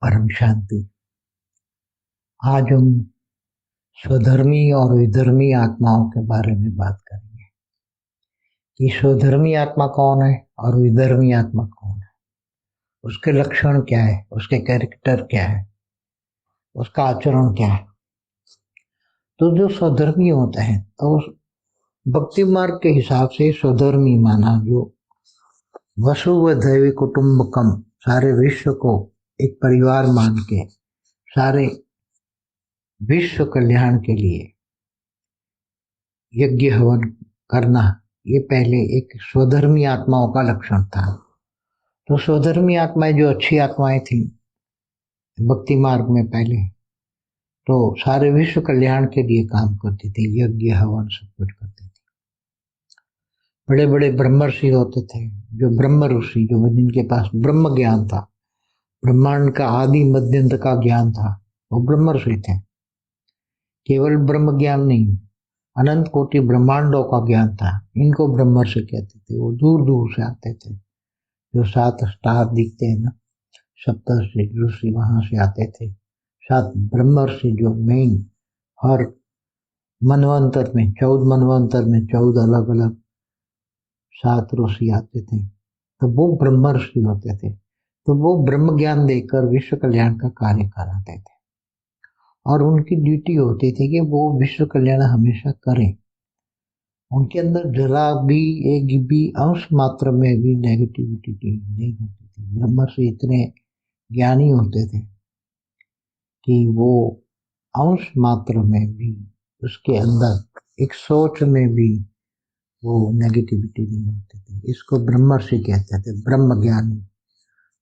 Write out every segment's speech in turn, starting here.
परम शांति। आज हम स्वधर्मी और विधर्मी आत्माओं के बारे में बात करेंगे कि स्वधर्मी आत्मा कौन है और विधर्मी आत्मा कौन है, उसके लक्षण क्या है, उसके कैरेक्टर क्या है, उसका आचरण क्या है। तो जो स्वधर्मी होते हैं तो भक्ति मार्ग के हिसाब से स्वधर्मी माना जो वसुवैव कुटुंबकम, सारे विश्व को एक परिवार मान के सारे विश्व कल्याण के लिए यज्ञ हवन करना, ये पहले एक स्वधर्मी आत्माओं का लक्षण था। तो स्वधर्मी आत्माएं जो अच्छी आत्माएं थी भक्ति मार्ग में पहले, तो सारे विश्व कल्याण के लिए काम करती थी, यज्ञ हवन सब कुछ करते थे। बड़े बड़े ब्रह्मर्षि होते थे, जो ब्रह्म ऋषि, जो जिनके पास ब्रह्म ज्ञान था, ब्रह्मांड का आदि मध्यंत का ज्ञान था, वो ब्रह्मर्षि थे। केवल ब्रह्म ज्ञान नहीं, अनंत कोटि ब्रह्मांडों का ज्ञान था। इनको ब्रह्मर्षि कहते थे। वो दूर दूर से आते थे, जो 7 स्टार दिखते हैं ना, सप्तर्षि ऋषि वहां से आते थे। 7 ब्रह्मर्षि जो मेन, हर मनवंतर में 14 मनवंतर में 14 अलग अलग 7 ऋषि आते थे, तो वो ब्रह्मर्षि होते थे। तो वो ब्रह्म ज्ञान देकर विश्व कल्याण का कार्य कराते थे और उनकी ड्यूटी होती थी कि वो विश्व कल्याण हमेशा करें। उनके अंदर जरा भी एक भी अंश मात्र में भी नेगेटिविटी नहीं होती थी। ब्रह्मर्षि इतने ज्ञानी होते थे कि वो अंश मात्र में भी, उसके अंदर एक सोच में भी वो नेगेटिविटी नहीं होती थी। इसको ब्रह्मर्षि कहते थे, ब्रह्म ज्ञानी।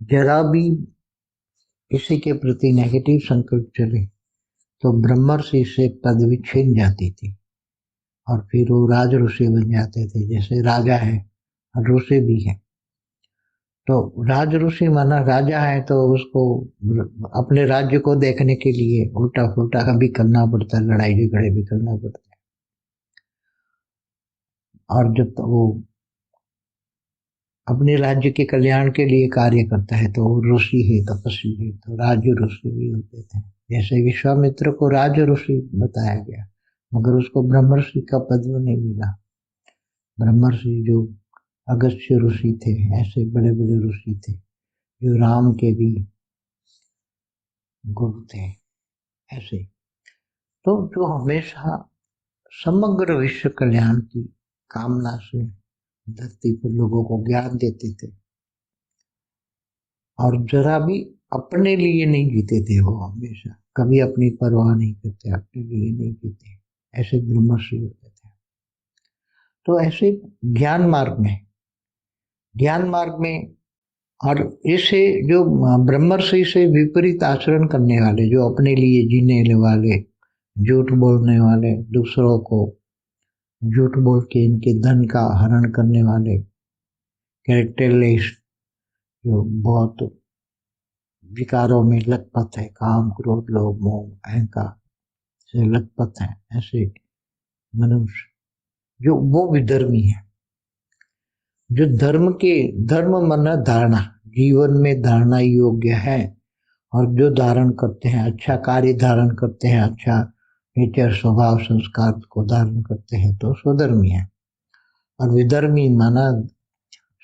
जरा भी किसी के प्रति नेगेटिव संकल्प चले तो ब्रह्मर्षि से पदवी छीन जाती थी और फिर वो राज ऋषि बन जाते थे। जैसे राजा है और ऋषि भी है, तो राज ऋषि माना राजा है तो उसको अपने राज्य को देखने के लिए उल्टा फुल्टा भी करना पड़ता है, लड़ाई झगड़े भी करना पड़ता है। और जब तो वो अपने राज्य के कल्याण के लिए कार्य करता है तो वो ऋषि है, तपस्वी है, तो राज ऋषि भी होते थे। जैसे विश्वामित्र को राज ऋषि बताया गया, मगर उसको ब्रह्मर्षि का पद नहीं मिला। ब्रह्मर्षि जो अगस्त्य ऋषि थे, ऐसे बड़े बड़े ऋषि थे जो राम के भी गुरु थे। ऐसे तो जो हमेशा समग्र विश्व कल्याण की कामना से धरती पर लोगों को ज्ञान देते थे और जरा भी अपने लिए नहीं जीते थे। वो हमेशा कभी अपनी परवाह नहीं करते, अपने लिए नहीं जीते, ऐसे ब्रह्मर्षि होते थे। तो ऐसे ज्ञान मार्ग में और ऐसे जो ब्रह्मर्षि से विपरीत आचरण करने वाले, जो अपने लिए जीने वाले, झूठ बोलने वाले, दूसरों को झूठ बोल के इनके धन का हरण करने वाले, कैरेक्टरलेस, जो बहुत विकारों में लथपथ है, काम क्रोध लोभ मोह अहंकार से लथपथ है, ऐसे मनुष्य जो वो विधर्मी है। जो धर्म माना धारणा, जीवन में धारणा योग्य है और जो धारण करते हैं, अच्छा कार्य धारण करते हैं, अच्छा नेचर स्वभाव संस्कार को धारण करते हैं, तो स्वधर्मी है। और विधर्मी माना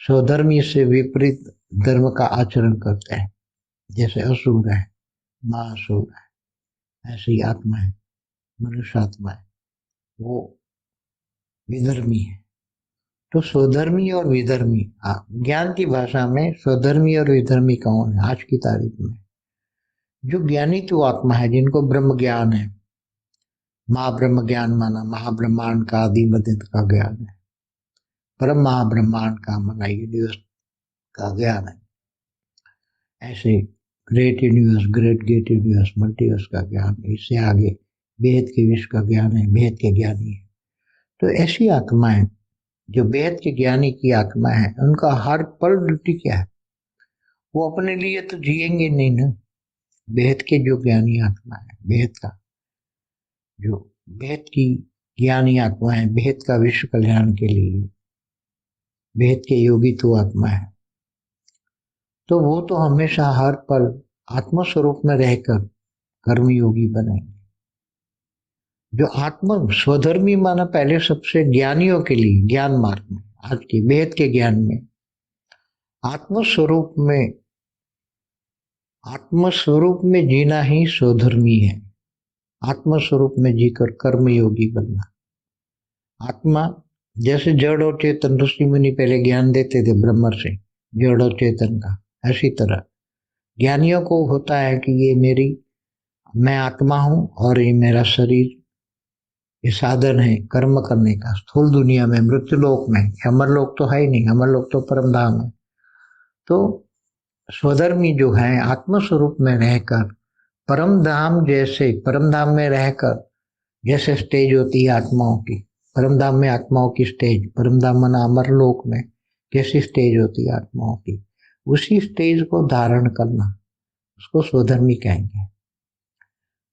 स्वधर्मी से विपरीत धर्म का आचरण करते हैं, जैसे असुर है, महाअसुर है, ऐसी आत्मा है, मनुष्य आत्मा है, वो विधर्मी है। तो स्वधर्मी और विधर्मी, ज्ञान की भाषा में स्वधर्मी और विधर्मी कौन है आज की तारीख में? जो ज्ञानी तो आत्मा है, जिनको ब्रह्म ज्ञान है। महाब्रह्म ज्ञान माना महाब्रह्मांड का आदि मध्य का ज्ञान है। परम महाब्रह्मांड का माना यूनिवर्स का ज्ञान है। ऐसे great universe, great gate universe, multiverse का ज्ञान, इससे आगे बेहद के विश्व का ज्ञान है, बेहद के ज्ञानी है। तो ऐसी आत्माएं जो बेहद के ज्ञानी की आत्मा है, उनका हर पल ड्यूटी क्या है? वो अपने लिए तो जिएंगे नहीं ना। बेहद के जो ज्ञानी आत्मा है, बेहद का जो बेहद की ज्ञानी आत्मा है, बेहद का विश्व कल्याण के लिए बेहद के योगी तो आत्मा है, तो वो तो हमेशा हर पल आत्म स्वरूप में रहकर कर्मयोगी बनेंगे। जो आत्म स्वधर्मी माना पहले सबसे ज्ञानियों के लिए ज्ञान मार्ग में, आज के वेद के ज्ञान में आत्म स्वरूप में जीना ही स्वधर्मी है। आत्म स्वरूप में जीकर कर्मयोगी बनना। आत्मा जैसे जड़ और चेतन, ऋषि मुनि पहले ज्ञान देते थे ब्रह्म से जड़ और चेतन का, ऐसी तरह ज्ञानियों को होता है कि मैं आत्मा हूं और ये मेरा शरीर, ये साधन है कर्म करने का। स्थूल दुनिया में, मृत्यु लोक में, अमर लोक तो है ही नहीं, अमर लोक तो परम धाम है। तो स्वधर्मी जो है आत्म स्वरूप में रहकर परम धाम, जैसे परम धाम में रहकर जैसे स्टेज होती है आत्माओं की, परम धाम में आत्माओं की स्टेज, परम धाम मना अमर लोक में कैसी स्टेज होती है आत्माओं की, उसी स्टेज को धारण करना, उसको स्वधर्मी कहेंगे।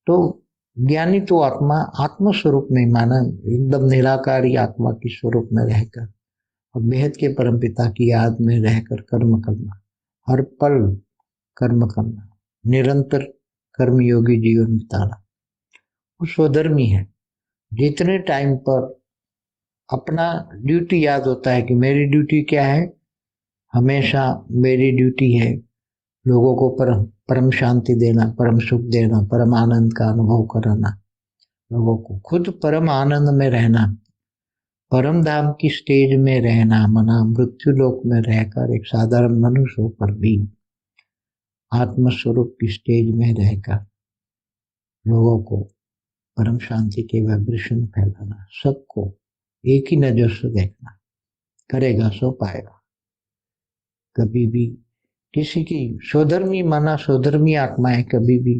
तो ज्ञानी तो आत्म स्वरूप में माना एकदम निराकारी आत्मा की स्वरूप में रहकर और बेहद के परमपिता की याद में रहकर कर्म करना, हर पल कर्म करना, निरंतर कर्मयोगी जीवन बिताना, वो स्वधर्मी है। जितने टाइम पर अपना ड्यूटी याद होता है कि मेरी ड्यूटी क्या है, हमेशा मेरी ड्यूटी है लोगों को परम शांति देना, परम सुख देना, परम आनंद का अनुभव कराना, लोगों को खुद परम आनंद में रहना, परम धाम की स्टेज में रहना, मना मृत्यु लोक में रहकर एक साधारण मनुष्य होकर भी आत्म स्वरूप की स्टेज में रहकर लोगों को परम शांति के वाइब्रेशन फैलाना, सबको एक ही नजर से देखना, करेगा सो पाएगा। कभी भी किसी की स्वधर्मी माना स्वधर्मी आत्माएं कभी भी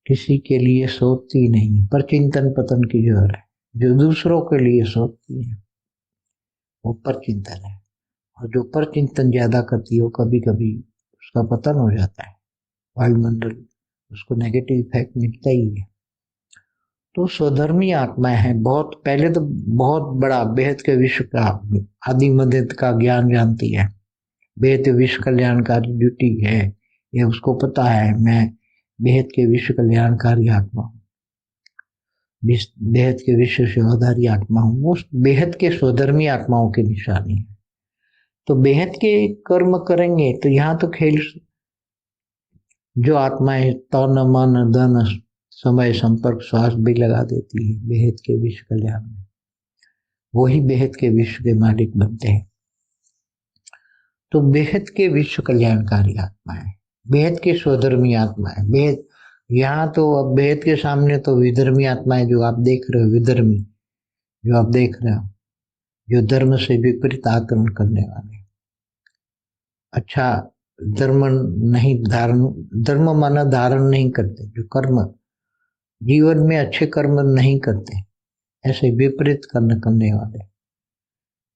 किसी के लिए सोचती नहीं, पर चिंतन पतन की जोर है। जो दूसरों के लिए सोचती है वो पर चिंतन है, और जो पर चिंतन ज्यादा करती है वो कभी कभी उसका पतन हो जाता है, वायुमंडल उसको नेगेटिव इफेक्ट मिलता ही है। तो स्वधर्मी आत्माएं हैं, बहुत पहले तो बहुत बड़ा बेहद के विश्व का आदि मध्य का ज्ञान जानती है, बेहद विश्व कल्याणकारी ड्यूटी है, ये उसको पता है मैं बेहद के विश्व कल्याणकारी आत्मा हूँ, बेहद के विश्व सेवाधारी आत्मा हूँ। वो बेहद के स्वधर्मी आत्माओं की निशानी है। तो बेहद के कर्म करेंगे तो यहाँ तो खेल, जो आत्माएं तन मन धन समय संपर्क श्वास भी लगा देती है बेहद के विश्व कल्याण में, वही बेहद के विश्व के मालिक बनते हैं। तो बेहद के विश्व कल्याणकारी आत्मा है, बेहद के स्वधर्मी आत्मा है। बेहद यहाँ तो अब बेहद के सामने तो विधर्मी आत्माएं जो आप देख रहे हो, विधर्मी जो आप देख रहे हो, जो धर्म से विपरीत आचरण करने वाले, अच्छा धर्म नहीं धारण, धर्म माना धारण नहीं करते, जो कर्म जीवन में अच्छे कर्म नहीं करते, ऐसे विपरीत कर्म करने वाले,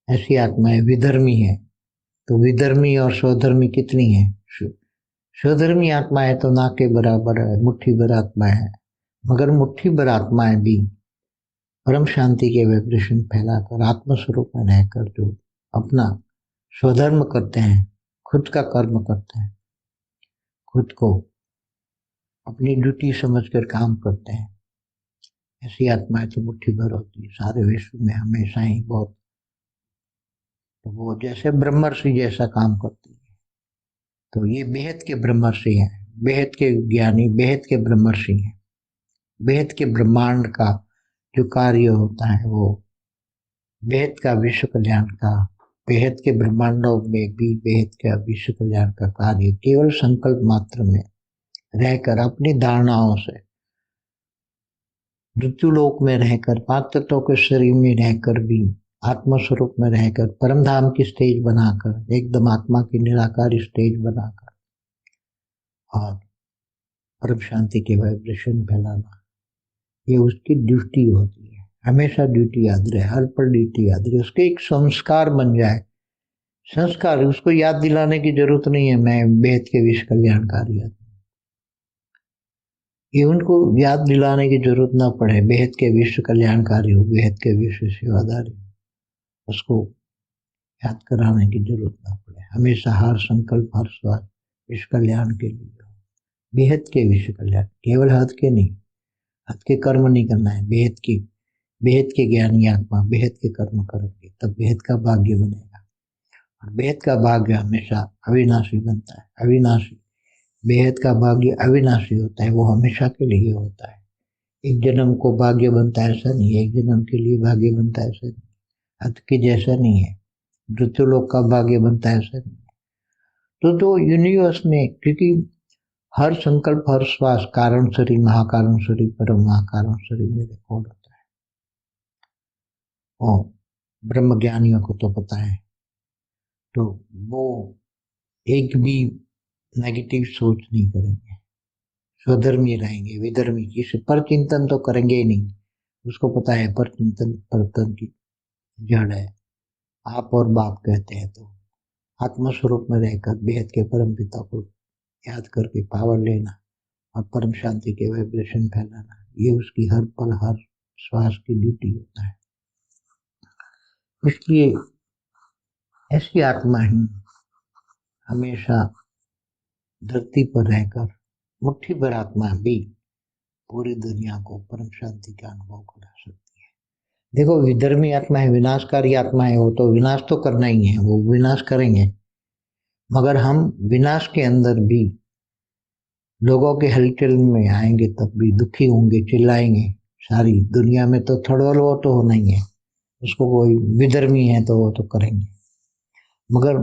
ऐसी आत्माएं विधर्मी है। तो विधर्मी और स्वधर्मी कितनी है? स्वधर्मी आत्माएं तो ना के बराबर है, मुट्ठी भर आत्माएं है, मगर मुट्ठी भर आत्माएं भी परम शांति के वाइब्रेशन फैलाकर आत्म स्वरूप में रहकर जो अपना स्वधर्म करते हैं, खुद का कर्म करते हैं, खुद को अपनी ड्यूटी समझकर काम करते हैं, ऐसी आत्माएं तो मुट्ठी भर होती है सारे विश्व में हमेशा ही बहुत। तो वो जैसे ब्रह्मर्षि जैसा काम करती है। तो ये बेहद के ब्रह्मर्षि हैं, बेहद के ज्ञानी, बेहद के ब्रह्मर्षि हैं। बेहद के ब्रह्मांड का जो कार्य होता है वो बेहद का विश्व कल्याण का, बेहद के ब्रह्मांडों में भी बेहद का विश्व कल्याण का कार्य केवल संकल्प मात्र में रहकर अपनी धारणाओं से मृत्यु लोक में रहकर पांच तत्वों के शरीर में रहकर भी आत्म स्वरूप में रहकर परम धाम की स्टेज बनाकर, एकदम आत्मा की निराकारी स्टेज बनाकर और परम शांति के वाइब्रेशन फैलाना, ये उसकी ड्यूटी होती है। हमेशा ड्यूटी याद रहे, हर पर ड्यूटी याद रहे, उसके एक संस्कार बन जाए। संस्कार उसको याद दिलाने की जरूरत नहीं है मैं बेहद के विश्व कल्याणकारी आत्मा, ये उनको याद दिलाने की जरूरत ना पड़े बेहद के विश्व कल्याणकारी हो, बेहद के विश्व सेवादारी, उसको याद कराने की जरूरत ना पड़े। हमेशा हर संकल्प हर स्वाद विश्व कल्याण के लिए हो। बेहद के विश्व कल्याण, केवल हद के नहीं, हद के कर्म नहीं करना है, बेहद के ज्ञानी आत्मा बेहद के कर्म करेंगे तब बेहद का भाग्य बनेगा। और बेहद का भाग्य हमेशा अविनाशी बनता है, अविनाशी, बेहद का भाग्य अविनाशी होता है, वो हमेशा के लिए होता है। एक जन्म को भाग्य बनता है ऐसा नहीं है, एक जन्म के लिए भाग्य बनता है ऐसा नहीं, हद के जैसा नहीं है, मृत्युलोक का भाग्य बनता है ऐसा नहीं है। तो यूनिवर्स में, क्योंकि हर संकल्प, हर श्वास कारण शरीर, महाकारण शरीर, परम महाकारण शरीर में रिकॉर्ड होता है। और ब्रह्म ज्ञानियों को तो पता है, तो वो एक भी नेगेटिव सोच नहीं करेंगे, स्वधर्मी रहेंगे, विधर्मी, जिसे पर चिंतन तो करेंगे ही नहीं। उसको पता है पर चिंतन परतन की जड़ है। आप और बाप कहते हैं तो आत्म स्वरूप में रहकर बेहद के परम पिता को याद करके पावर लेना और परम शांति के वाइब्रेशन फैलाना, ये उसकी हर पल हर श्वास की ड्यूटी होता है। इसलिए ऐसी आत्मा ही हमेशा धरती पर रहकर, मुट्ठी भर आत्मा भी पूरी दुनिया को परम शांति का अनुभव करा सकती है। देखो, विधर्मी आत्मा है, विनाशकारी आत्मा है, वो तो विनाश तो करना ही है, वो विनाश करेंगे, मगर हम विनाश के अंदर भी लोगों के हलचल में आएंगे तब भी दुखी होंगे, चिल्लाएंगे। सारी दुनिया में तो थड़ोल वो तो होना ही है, उसको कोई विधर्मी है तो वो तो करेंगे, मगर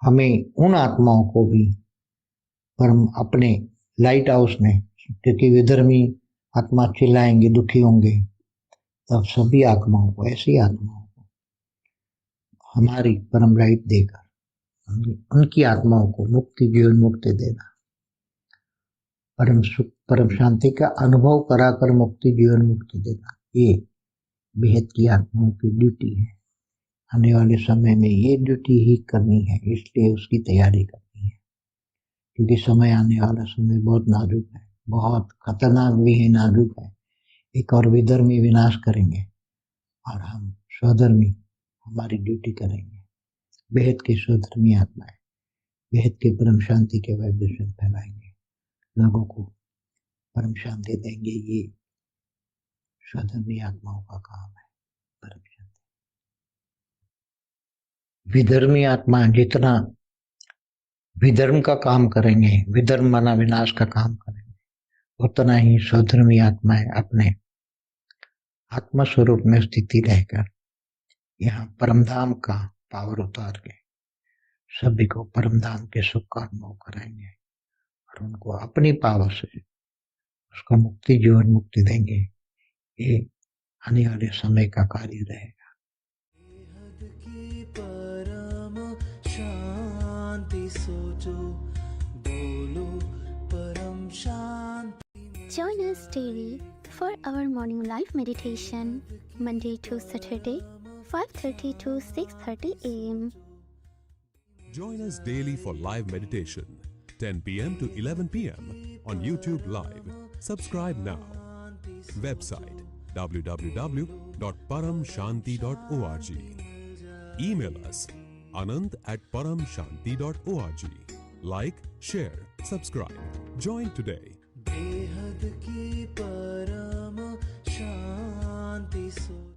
हमें उन आत्माओं को भी परम अपने लाइट हाउस में, क्योंकि विधर्मी आत्मा चिल्लाएंगे, दुखी होंगे, तब सभी आत्माओं को, ऐसी आत्माओं को हमारी परम लाइट देकर उनकी आत्माओं को मुक्ति, जीवन मुक्ति देना, परम सुख, परम शांति का अनुभव कराकर मुक्ति, जीवन मुक्ति देना, ये बेहद की आत्माओं की ड्यूटी है। आने वाले समय में ये ड्यूटी ही करनी है, इसलिए उसकी तैयारी करनी है, क्योंकि समय आने वाला समय बहुत नाजुक है, बहुत खतरनाक भी है, नाजुक है। एक और विधर्मी विनाश करेंगे और हम स्वधर्मी हमारी ड्यूटी करेंगे। बेहद के स्वधर्मी आत्माएं बेहद के परम शांति के वाइब्रेशन फैलाएंगे, लोगों को परम शांति देंगे। ये स्वधर्मी आत्माओं का काम है, परम शांति। विधर्मी आत्मा जितना विधर्म का काम करेंगे, विधर्म माना विनाश का काम करेंगे, उतना ही स्वधर्मी आत्माएं अपने आत्म स्वरूप में स्थिति रहकर यहाँ परमधाम का पावर उतार के सभी को परमधाम के सुख का अनुभव कराएंगे और उनको अपनी पावर से उसको मुक्ति, जीवन मुक्ति देंगे। ये आने वाले समय का कार्य रहेगा। परम शांति सोचो, बोलो परम शांति। Join us daily for our morning live meditation, Monday to Saturday, 5:30 to 6:30 a.m. Join us daily for live meditation, 10 p.m. to 11 p.m. on YouTube Live. Subscribe now. Website www.paramshanti.org. Email us anant@paramshanti.org. Like, share, subscribe. Join today. बेहद की परम शांति सो